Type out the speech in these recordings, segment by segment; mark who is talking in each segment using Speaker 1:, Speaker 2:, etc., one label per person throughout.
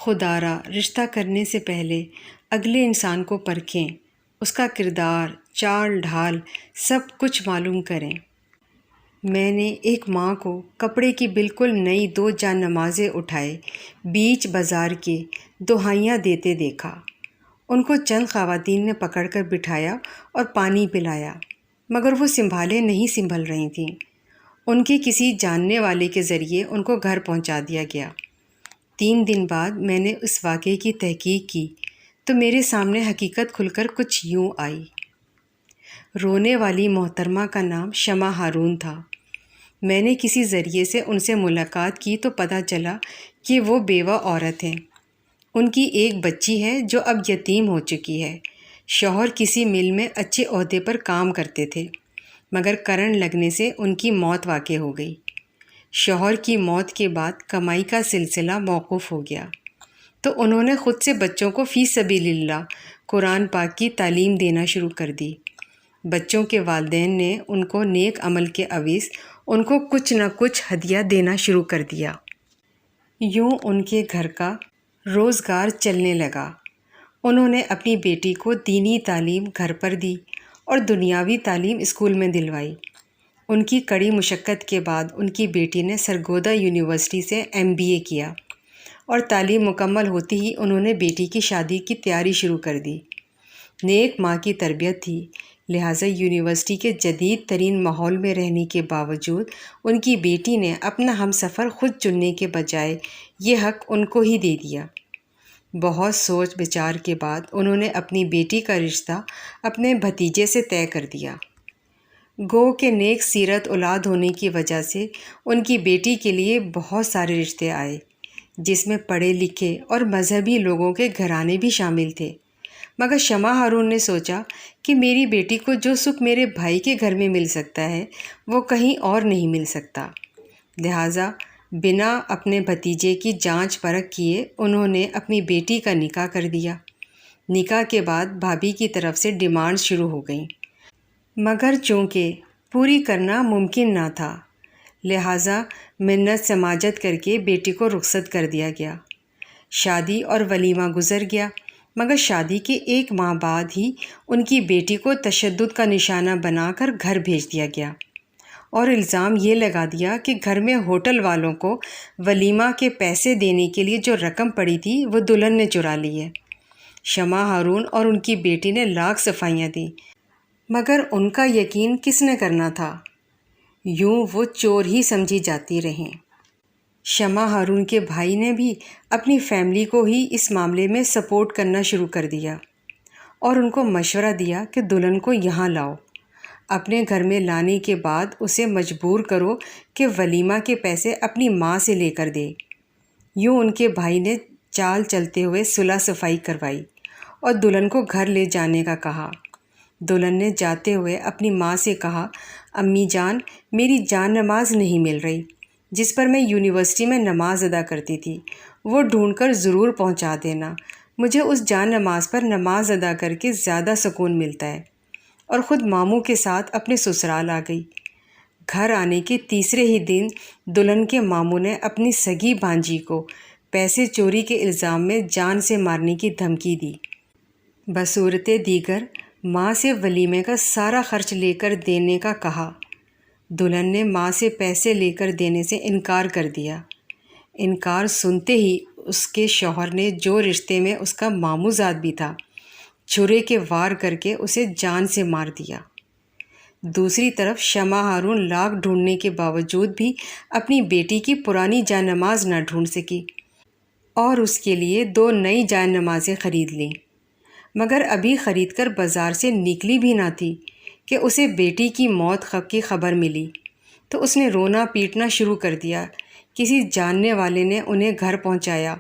Speaker 1: خدا را رشتہ کرنے سے پہلے اگلے انسان کو پرکھیں، اس کا کردار، چال ڈھال سب کچھ معلوم کریں۔ میں نے ایک ماں کو کپڑے کی بالکل نئی 2 جان نمازیں اٹھائے بیچ بازار کے دہائیاں دیتے دیکھا۔ ان کو چند خواتین نے پکڑ کر بٹھایا اور پانی پلایا، مگر وہ نہیں سنبھل رہی تھیں۔ ان کے کسی جاننے والے کے ذریعے ان کو گھر پہنچا دیا گیا۔ 3 دن بعد میں نے اس واقعے کی تحقیق کی تو میرے سامنے حقیقت کھل کر کچھ یوں آئی۔ رونے والی محترمہ کا نام شمع ہارون تھا۔ میں نے کسی ذریعے سے ان سے ملاقات کی تو پتہ چلا کہ وہ بیوہ عورت ہیں۔ ان کی ایک بچی ہے جو اب یتیم ہو چکی ہے۔ شوہر کسی مل میں اچھے عہدے پر کام کرتے تھے، مگر کرنٹ لگنے سے ان کی موت واقع ہو گئی۔ شوہر کی موت کے بعد کمائی کا سلسلہ موقوف ہو گیا، تو انہوں نے خود سے بچوں کو فی سبیل اللہ قرآن پاک کی تعلیم دینا شروع کر دی۔ بچوں کے والدین نے ان کو نیک عمل کے عوض ان کو کچھ نہ کچھ ہدیہ دینا شروع کر دیا۔ یوں ان کے گھر کا روزگار چلنے لگا۔ انہوں نے اپنی بیٹی کو دینی تعلیم گھر پر دی اور دنیاوی تعلیم اسکول میں دلوائی۔ ان کی کڑی مشقت کے بعد ان کی بیٹی نے سرگودا یونیورسٹی سے MBA کیا اور تعلیم مکمل ہوتی ہی انہوں نے بیٹی کی شادی کی تیاری شروع کر دی۔ نیک ماں کی تربیت تھی، لہٰذا یونیورسٹی کے جدید ترین ماحول میں رہنے کے باوجود ان کی بیٹی نے اپنا ہم سفر خود چننے کے بجائے یہ حق ان کو ہی دے دیا۔ بہت سوچ بچار کے بعد انہوں نے اپنی بیٹی کا رشتہ اپنے بھتیجے سے طے کر دیا۔ گو کہ نیک سیرت اولاد ہونے کی وجہ سے ان کی بیٹی کے لیے بہت سارے رشتے آئے، جس میں پڑھے لکھے اور مذہبی لوگوں کے گھرانے بھی شامل تھے۔ مگر شمع ہارون نے سوچا کہ میری بیٹی کو جو سکھ میرے بھائی کے گھر میں مل سکتا ہے وہ کہیں اور نہیں مل سکتا، لہٰذا بنا اپنے بھتیجے کی جانچ پرکھ کیے انہوں نے اپنی بیٹی کا نکاح کر دیا۔ نکاح کے بعد بھابھی کی طرف سے ڈیمانڈ شروع ہو گئیں، مگر چونکہ پوری کرنا ممکن نہ تھا، لہٰذا منت سماجت کر کے بیٹی کو رخصت کر دیا گیا۔ شادی اور ولیمہ گزر گیا، مگر شادی کے 1 ماہ بعد ہی ان کی بیٹی کو تشدد کا نشانہ بنا کر گھر بھیج دیا گیا اور الزام یہ لگا دیا کہ گھر میں ہوٹل والوں کو ولیمہ کے پیسے دینے کے لیے جو رقم پڑی تھی وہ دلہن نے چرا لی ہے۔ شمع ہارون اور ان کی بیٹی نے لاکھ صفائیاں دیں، مگر ان کا یقین کس نے کرنا تھا؟ یوں وہ چور ہی سمجھی جاتی رہیں۔ شمع ہارون کے بھائی نے بھی اپنی فیملی کو ہی اس معاملے میں سپورٹ کرنا شروع کر دیا اور ان کو مشورہ دیا کہ دلہن کو یہاں لاؤ، اپنے گھر میں لانے کے بعد اسے مجبور کرو کہ ولیمہ کے پیسے اپنی ماں سے لے کر دے۔ یوں ان کے بھائی نے چال چلتے ہوئے صلح صفائی کروائی اور دلہن کو گھر لے جانے کا کہا۔ دلہن نے جاتے ہوئے اپنی ماں سے کہا، امی جان، میری جان نماز نہیں مل رہی جس پر میں یونیورسٹی میں نماز ادا کرتی تھی، وہ ڈھونڈ کر ضرور پہنچا دینا، مجھے اس جان نماز پر نماز ادا کر کے زیادہ سکون ملتا ہے۔ اور خود ماموں کے ساتھ اپنے سسرال آ گئی۔ گھر آنے کے تیسرے ہی دن دلہن کے ماموں نے اپنی سگی بھانجی کو پیسے چوری کے الزام میں جان سے مارنے کی دھمکی دی۔ بصورت دیگر ماں سے ولیمے کا سارا خرچ لے کر دینے کا کہا۔ دلہن نے ماں سے پیسے لے کر دینے سے انکار کر دیا۔ انکار سنتے ہی اس کے شوہر نے، جو رشتے میں اس کا ماموں زاد بھی تھا، چھرے کے وار کر کے اسے جان سے مار دیا۔ دوسری طرف شمع ہارون لاکھ ڈھونڈنے کے باوجود بھی اپنی بیٹی کی پرانی جان نماز نہ ڈھونڈ سکی اور اس کے لیے 2 نئی جان نمازیں خرید لیں، مگر ابھی خرید کر بازار سے نکلی بھی نہ تھی کہ اسے بیٹی کی موت کی خبر ملی، تو اس نے رونا پیٹنا شروع کر دیا۔ کسی جاننے والے نے انہیں گھر پہنچایا۔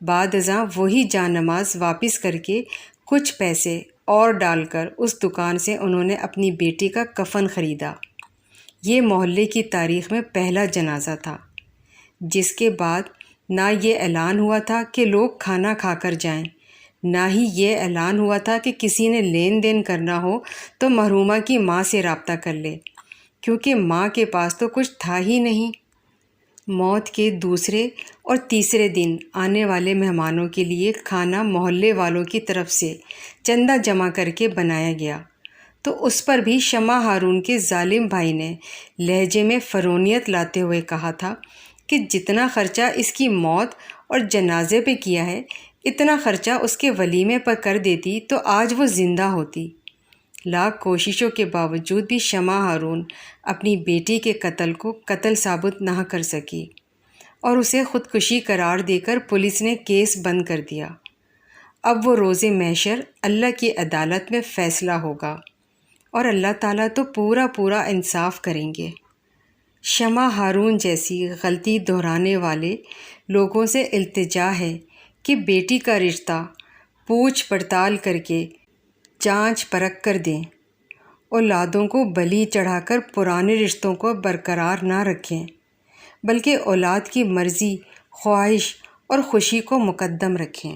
Speaker 1: بعد ازاں وہی جان نماز واپس کر کے کچھ پیسے اور ڈال کر اس دکان سے انہوں نے اپنی بیٹی کا کفن خریدا۔ یہ محلے کی تاریخ میں پہلا جنازہ تھا، جس کے بعد نہ یہ اعلان ہوا تھا کہ لوگ کھانا کھا کر جائیں، نہ ہی یہ اعلان ہوا تھا کہ کسی نے لین دین کرنا ہو تو مرحومہ کی ماں سے رابطہ کر لے، کیونکہ ماں کے پاس تو کچھ تھا ہی نہیں۔ موت کے دوسرے اور تیسرے دن آنے والے مہمانوں کے لیے کھانا محلے والوں کی طرف سے چندہ جمع کر کے بنایا گیا، تو اس پر بھی شمع ہارون کے ظالم بھائی نے لہجے میں فرونیت لاتے ہوئے کہا تھا کہ جتنا خرچہ اس کی موت اور جنازے پہ کیا ہے، اتنا خرچہ اس کے ولیمے پر کر دیتی تو آج وہ زندہ ہوتی۔ لاکھ کوششوں کے باوجود بھی شمع ہارون اپنی بیٹی کے قتل کو قتل ثابت نہ کر سکی اور اسے خودکشی قرار دے کر پولیس نے کیس بند کر دیا۔ اب وہ روز محشر اللہ کی عدالت میں فیصلہ ہوگا اور اللہ تعالیٰ تو پورا انصاف کریں گے۔ شمع ہارون جیسی غلطی دہرانے والے لوگوں سے التجا ہے کہ بیٹی کا رشتہ پوچھ پڑتال کر کے جانچ پرکھ کر دیں، اولادوں کو بلی چڑھا کر پرانے رشتوں کو برقرار نہ رکھیں، بلکہ اولاد کی مرضی، خواہش اور خوشی کو مقدم رکھیں۔